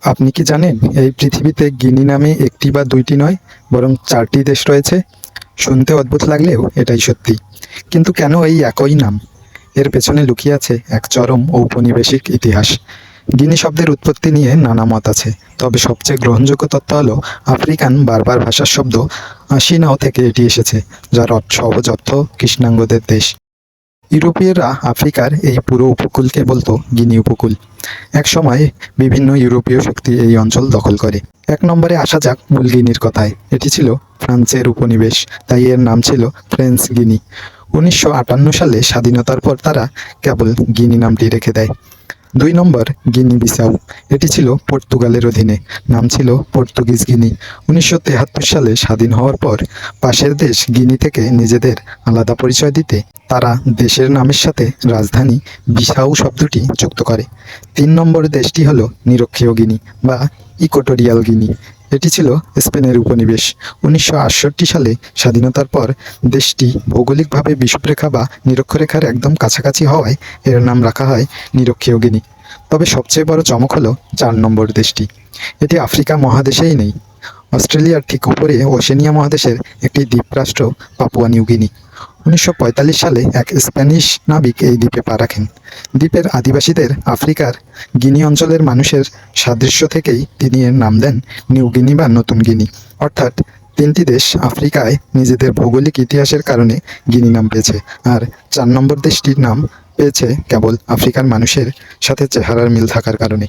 আপনি কি জানেন এই পৃথিবীতে গিনি নামে একটি বা দুইটি নয় বরং 4টি দেশ রয়েছে? শুনতে অদ্ভুত লাগলেও এটাই সত্যি। কিন্তু কেন এই একই নাম? এর পেছনে লুকিয়ে আছে এক চরম ঔপনিবেশিক ইতিহাস। গিনি শব্দের উৎপত্তি নিয়ে নানা মত আছে, তবে সবচেয়ে গ্রহণযোগ্য তথ্য হলো আফ্রিকান বারবার ভাষার শব্দ আসিনাও থেকে এটি এসেছে, যার সহজ অর্থ কৃষ্ণাঙ্গদের দেশ। ইউরোপীয়রা আফ্রিকার এই পুরো উপকূলকে বলতো গিনি উপকূল। একসময় বিভিন্ন ইউরোপীয় শক্তি এই অঞ্চল দখল করে। 1 নম্বরে আসা যাক মূল গিনির কথায়। এটি ছিল ফ্রান্সের উপনিবেশ, তাই এর নাম ছিল ফ্রেঞ্চ গিনি। 1958 সালে স্বাধীনতার পর তারা কেবল গিনি নামটি রেখে দেয়। 2 নম্বর, গিনি বিসাউ। এটি ছিল পর্তুগালের অধীনে, নাম ছিল পর্তুগিজ গিনি। 1973 সালে স্বাধীন হওয়ার পর পাশের দেশ গিনি থেকে নিজেদের আলাদা পরিচয় দিতে তারা দেশের নামের সাথে রাজধানী বিসাউ শব্দটি যুক্ত করে। 3 নম্বর দেশটি হলো নিরক্ষীয় গিনি বা ইকুয়াটোরিয়াল গিনি। এটি ছিল স্পেনের উপনিবেশ। 1968 সালে স্বাধীনতার পর দেশটি ভৌগোলিকভাবে বিষুবরেখা বা নিরক্ষরেখার একদম কাছাকাছি হওয়ায় এর নাম রাখা হয় নিরক্ষীয় গিনি। তবে সবচেয়ে বড় চমক হলো 4 নম্বর দেশটি। এটি আফ্রিকা মহাদেশেই নেই, অস্ট্রেলিয়ার ঠিক উপরে ওশেনিয়া মহাদেশের একটি দ্বীপরাষ্ট্র পাপুয়া নিউ গিনি। 1945 সালে এক স্প্যানিশ নাবিক এই দ্বীপে পা রাখেন। দ্বীপের আদিবাসীদের আফ্রিকার গিনি অঞ্চলের মানুষের সাদৃশ্য থেকেই তিনি এর নাম দেন নিউ গিনি বা নতুন গিনি। অর্থাৎ 3টি দেশ আফ্রিকায় নিজেদের ভৌগোলিক ইতিহাসের কারণে গিনি নাম পেয়েছে, আর 4 নম্বর দেশটির নাম পেয়েছে কেবল আফ্রিকার মানুষের সাথে চেহারার মিল থাকার কারণে।